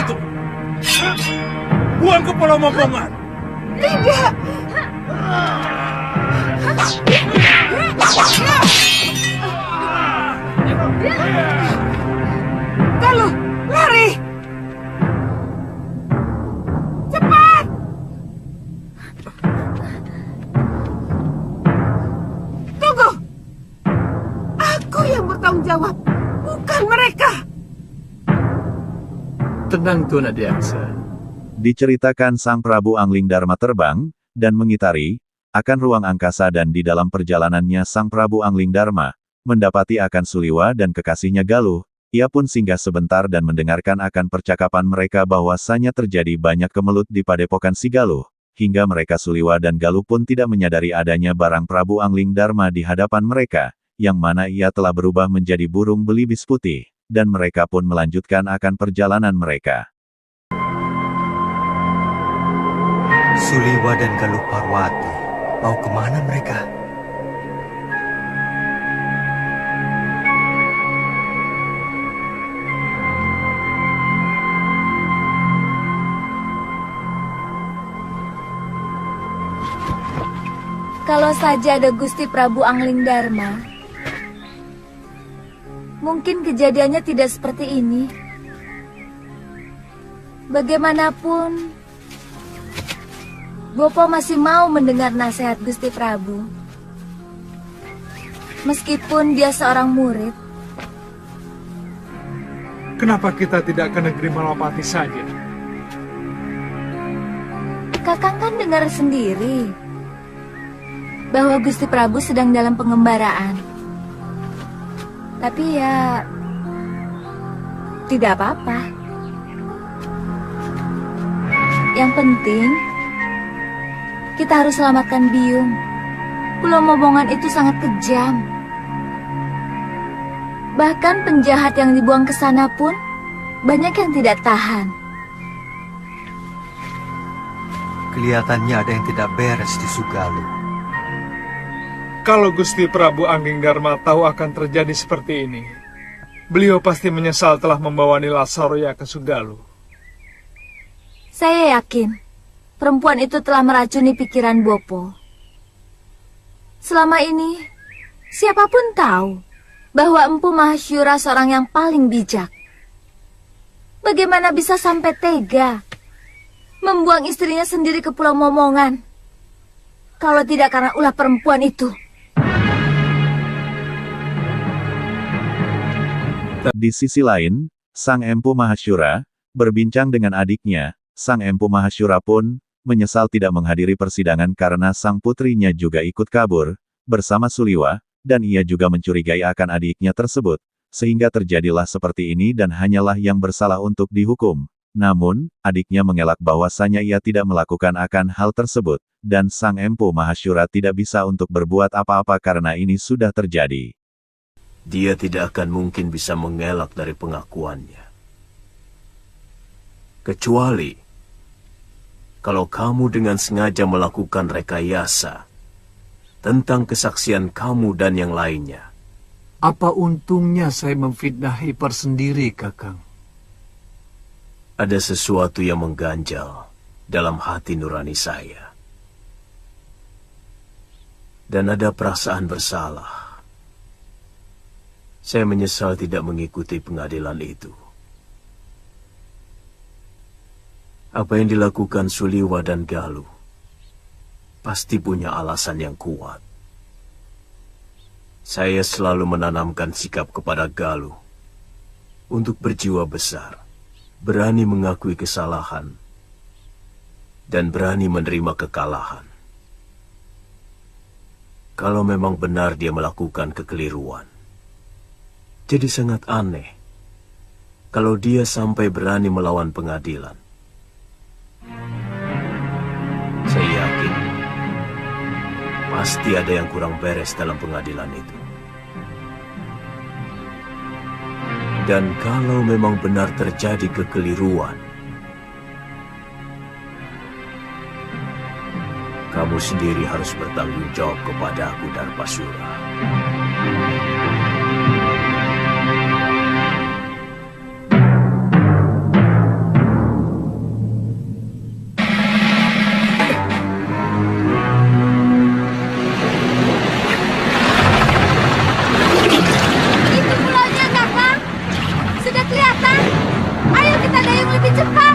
itu. Buang ke Pulau Momongan. Tidak. Galuh, lari. Cepat. Tunggu. Aku yang bertanggung jawab, bukan mereka. Tenang, Tuan Adiaksa. Diceritakan Sang Prabu Anglingdarma terbang dan mengitari akan ruang angkasa, dan di dalam perjalanannya Sang Prabu Anglingdarma mendapati akan Suliwa dan kekasihnya Galuh. Ia pun singgah sebentar dan mendengarkan akan percakapan mereka bahwasanya terjadi banyak kemelut di padepokan si Galuh, hingga mereka Suliwa dan Galuh pun tidak menyadari adanya barang Prabu Anglingdarma di hadapan mereka, yang mana ia telah berubah menjadi burung belibis putih, dan mereka pun melanjutkan akan perjalanan mereka. Suliwa dan Galuh Parwati, mau kemana mereka? Kalau saja ada Gusti Prabu Anglingdarma, mungkin kejadiannya tidak seperti ini. Bagaimanapun, Bopo masih mau mendengar nasihat Gusti Prabu. Meskipun dia seorang murid. Kenapa kita tidak ke negeri Malapati saja? Kakang kan dengar sendiri bahwa Gusti Prabu sedang dalam pengembaraan. Tapi ya, tidak apa-apa. Yang penting, kita harus selamatkan Biung. Pulau Momongan itu sangat kejam. Bahkan penjahat yang dibuang ke sana pun banyak yang tidak tahan. Kelihatannya ada yang tidak beres di Sugaluh. Kalau Gusti Prabu Anglingdarma tahu akan terjadi seperti ini, beliau pasti menyesal telah membawa Nila Saroya ke Sugaluh. Saya yakin perempuan itu telah meracuni pikiran Bopo. Selama ini, siapapun tahu bahwa Empu Mahasyura seorang yang paling bijak. Bagaimana bisa sampai tega membuang istrinya sendiri ke Pulau Momongan, kalau tidak karena ulah perempuan itu? Di sisi lain, Sang Empu Mahasyura berbincang dengan adiknya. Sang Empu Mahasyura pun menyesal tidak menghadiri persidangan karena sang putrinya juga ikut kabur bersama Suliwa, dan ia juga mencurigai akan adiknya tersebut, sehingga terjadilah seperti ini dan hanyalah yang bersalah untuk dihukum. Namun, adiknya mengelak bahwasanya ia tidak melakukan akan hal tersebut, dan Sang Empu Mahasyura tidak bisa untuk berbuat apa-apa karena ini sudah terjadi. Dia tidak akan mungkin bisa mengelak dari pengakuannya. Kecuali kalau kamu dengan sengaja melakukan rekayasa tentang kesaksian kamu dan yang lainnya. Apa untungnya saya memfitnah Ipar sendiri, Kakang? Ada sesuatu yang mengganjal dalam hati nurani saya. Dan ada perasaan bersalah. Saya menyesal tidak mengikuti pengadilan itu. Apa yang dilakukan Suliwa dan Galuh pasti punya alasan yang kuat. Saya selalu menanamkan sikap kepada Galuh untuk berjiwa besar, berani mengakui kesalahan, dan berani menerima kekalahan. Kalau memang benar dia melakukan kekeliruan, jadi sangat aneh kalau dia sampai berani melawan pengadilan. Saya yakin pasti ada yang kurang beres dalam pengadilan itu. Dan kalau memang benar terjadi kekeliruan, kamu sendiri harus bertanggung jawab kepada aku, Darpasura. cepat.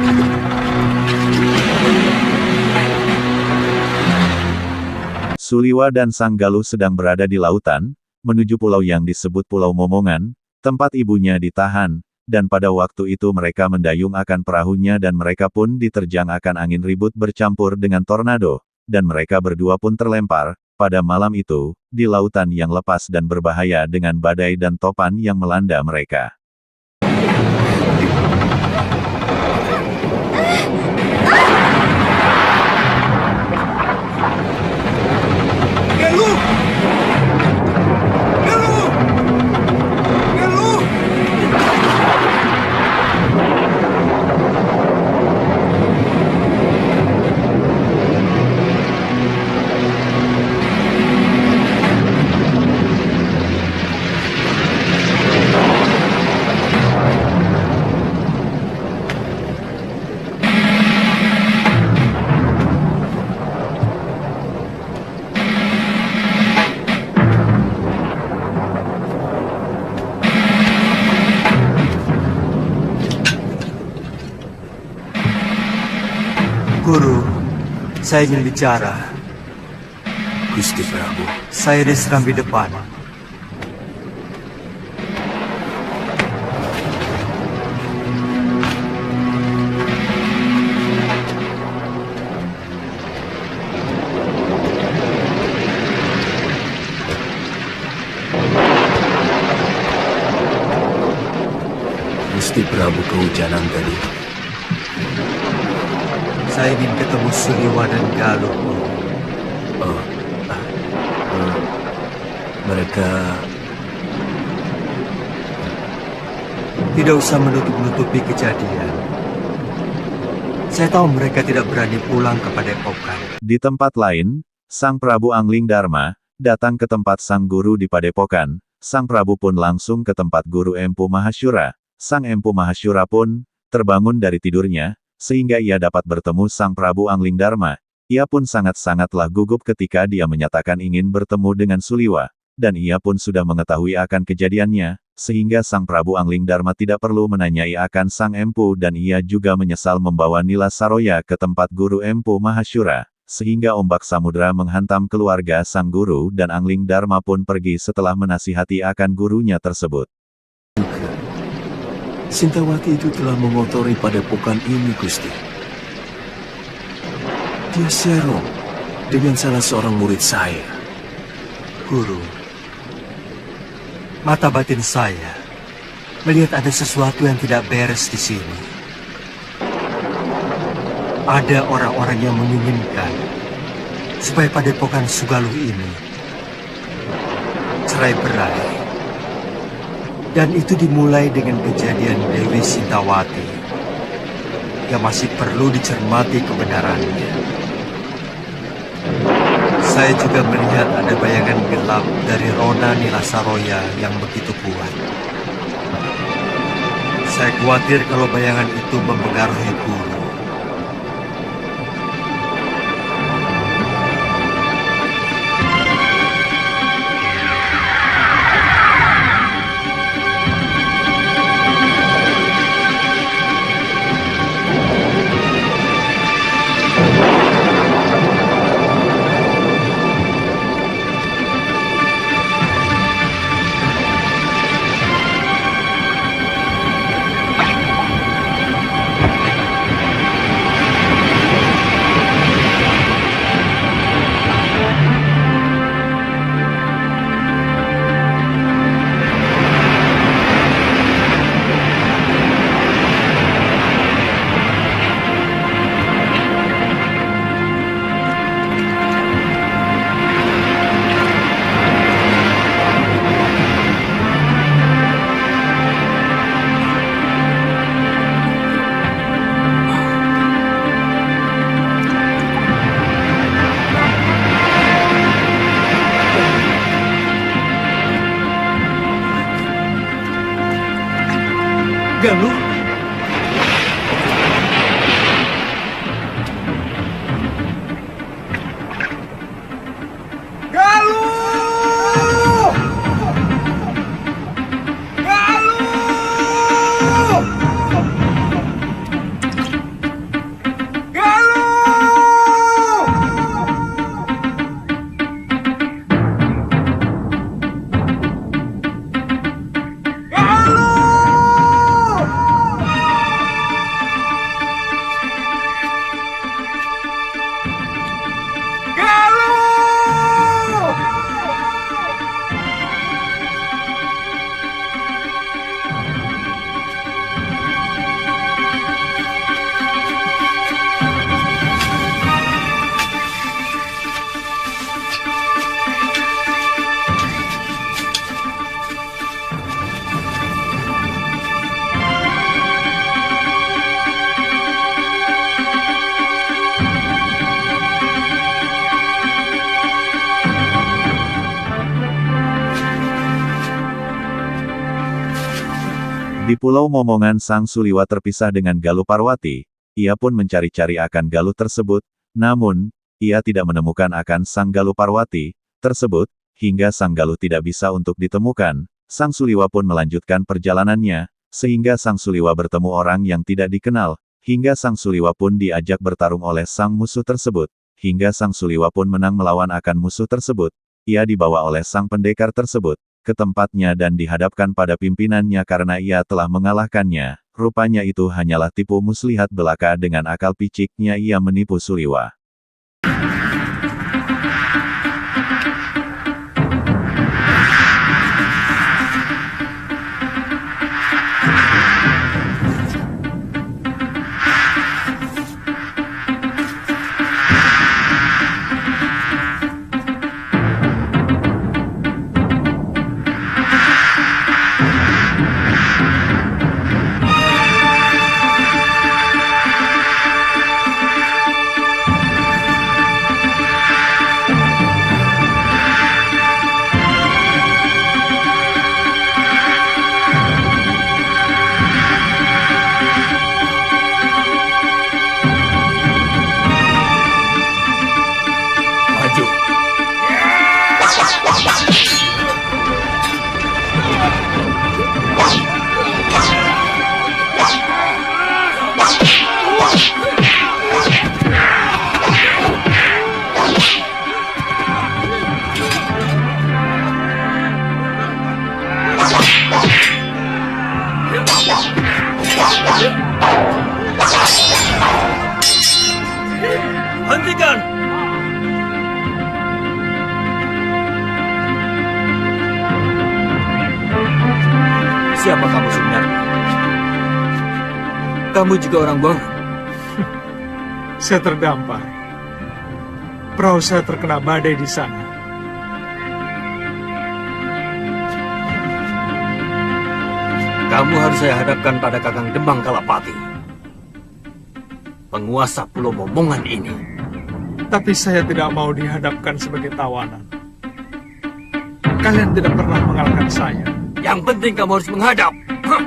Suliwa dan Sang Galuh sedang berada di lautan, menuju pulau yang disebut Pulau Momongan, tempat ibunya ditahan, dan pada waktu itu mereka mendayung akan perahunya dan mereka pun diterjang akan angin ribut bercampur dengan tornado, dan mereka berdua pun terlempar, pada malam itu, di lautan yang lepas dan berbahaya dengan badai dan topan yang melanda mereka. Galuh! Galuh! Galuh! Guru, saya ingin bicara. Gusti Prabu, Saya diserang di depan. Gusti Prabu kehujanan tadi. Saya ingin ketemu Suliwa dan Galuh. Oh, mereka Tidak usah menutup-nutupi kejadian. Saya tahu mereka tidak berani pulang ke Padepokan. Di tempat lain, Sang Prabu Angling Darma datang ke tempat sang guru di Padepokan. Sang Prabu pun langsung ke tempat guru Empu Mahasyura. Sang Empu Mahasyura pun terbangun dari tidurnya, sehingga ia dapat bertemu Sang Prabu Angling Darma. Ia pun sangat-sangatlah gugup ketika dia menyatakan ingin bertemu dengan Suliwa, dan ia pun sudah mengetahui akan kejadiannya, sehingga Sang Prabu Angling Darma tidak perlu menanyai akan Sang Empu dan ia juga menyesal membawa Nila Saroya ke tempat guru Empu Mahasyura, sehingga ombak samudera menghantam keluarga Sang Guru dan Angling Darma pun pergi setelah menasihati akan gurunya tersebut. Sintawati itu telah mengotori padepokan ini, Gusti. Dia serong dengan salah seorang murid saya. Guru, mata batin saya melihat ada sesuatu yang tidak beres di sini. Ada orang-orang yang menginginkan supaya Padepokan Sugaluh ini cerai-berai. Dan itu dimulai dengan kejadian Dewi Sintawati yang masih perlu dicermati kebenarannya. Saya juga melihat ada bayangan gelap dari Rona Nila Saroya yang begitu kuat. Saya khawatir kalau bayangan itu mempengaruhi guru. Galuh? Galuh! Galuh! Di Pulau Momongan Sang Suliwa terpisah dengan Galuh Parwati. Ia pun mencari-cari akan Galuh tersebut, namun, ia tidak menemukan akan Sang Galuh Parwati tersebut, hingga Sang Galuh tidak bisa untuk ditemukan. Sang Suliwa pun melanjutkan perjalanannya, sehingga Sang Suliwa bertemu orang yang tidak dikenal, hingga Sang Suliwa pun diajak bertarung oleh sang musuh tersebut, hingga Sang Suliwa pun menang melawan akan musuh tersebut. Ia dibawa oleh sang pendekar tersebut ke tempatnya dan dihadapkan pada pimpinannya karena ia telah mengalahkannya. Rupanya itu hanyalah tipu muslihat belaka, dengan akal piciknya ia menipu Suliwa. Maju. Hentikan! Siapa kamu sebenarnya? Kamu juga orang bohong. Saya terdampar. Perahu saya terkena badai di sana. Kamu harus saya hadapkan pada Kakang Demang Kalapati, penguasa Pulau Momongan ini. Tapi saya tidak mau dihadapkan sebagai tawanan. Kalian tidak pernah mengalahkan saya. Yang penting kamu harus menghadap. Hah!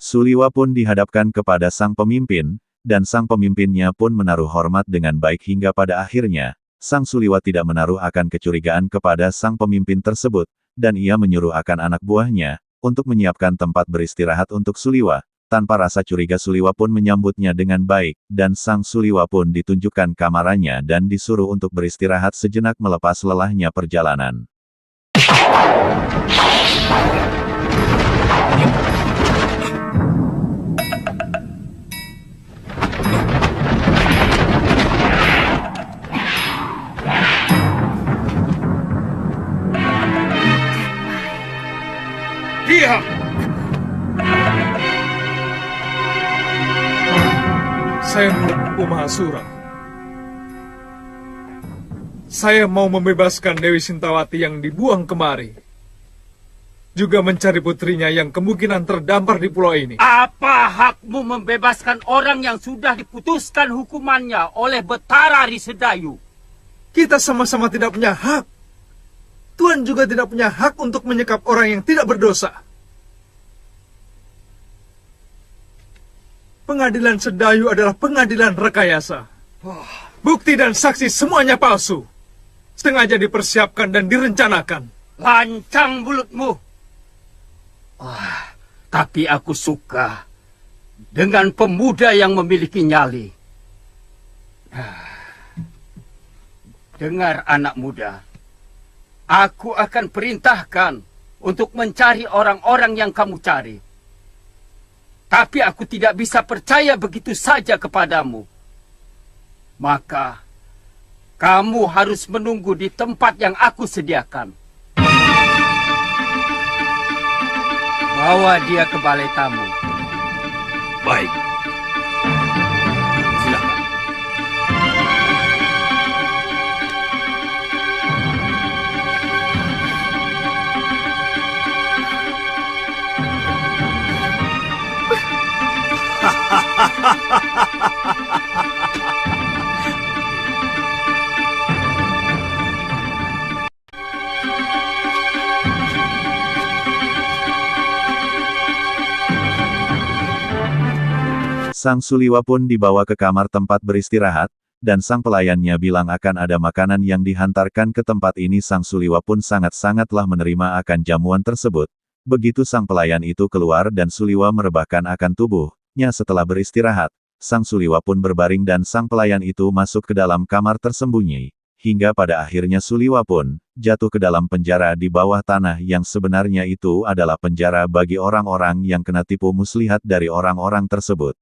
Suliwa pun dihadapkan kepada sang pemimpin, dan sang pemimpinnya pun menaruh hormat dengan baik hingga pada akhirnya, Sang Suliwa tidak menaruh akan kecurigaan kepada sang pemimpin tersebut, dan ia menyuruh akan anak buahnya, untuk menyiapkan tempat beristirahat untuk Suliwa. Tanpa rasa curiga Suliwa pun menyambutnya dengan baik, dan Sang Suliwa pun ditunjukkan kamarnya dan disuruh untuk beristirahat sejenak melepas lelahnya perjalanan. Diam! Saya Empu Mahasura. Saya mau membebaskan Dewi Sintawati yang dibuang kemari. Juga mencari putrinya yang kemungkinan terdampar di pulau ini. Apa hakmu membebaskan orang yang sudah diputuskan hukumannya oleh Betara Risedayu? Kita sama-sama tidak punya hak. Tuhan juga tidak punya hak untuk menyekap orang yang tidak berdosa. Pengadilan Sedayu adalah pengadilan rekayasa. Bukti dan saksi semuanya palsu. Sengaja dipersiapkan dan direncanakan. Lancang mulutmu. Tapi aku suka dengan pemuda yang memiliki nyali. Dengar anak muda. Aku akan perintahkan untuk mencari orang-orang yang kamu cari. Tapi aku tidak bisa percaya begitu saja kepadamu. Maka, kamu harus menunggu di tempat yang aku sediakan. Bawa dia ke balai tamu. Baik. Silakan. Sang Suliwa pun dibawa ke kamar tempat beristirahat, dan sang pelayannya bilang akan ada makanan yang dihantarkan ke tempat ini. Sang Suliwa pun sangat-sangatlah menerima akan jamuan tersebut. Begitu sang pelayan itu keluar dan Suliwa merebahkan akan tubuhnya setelah beristirahat, sang Suliwa pun berbaring dan sang pelayan itu masuk ke dalam kamar tersembunyi. Hingga pada akhirnya Suliwa pun jatuh ke dalam penjara di bawah tanah yang sebenarnya itu adalah penjara bagi orang-orang yang kena tipu muslihat dari orang-orang tersebut.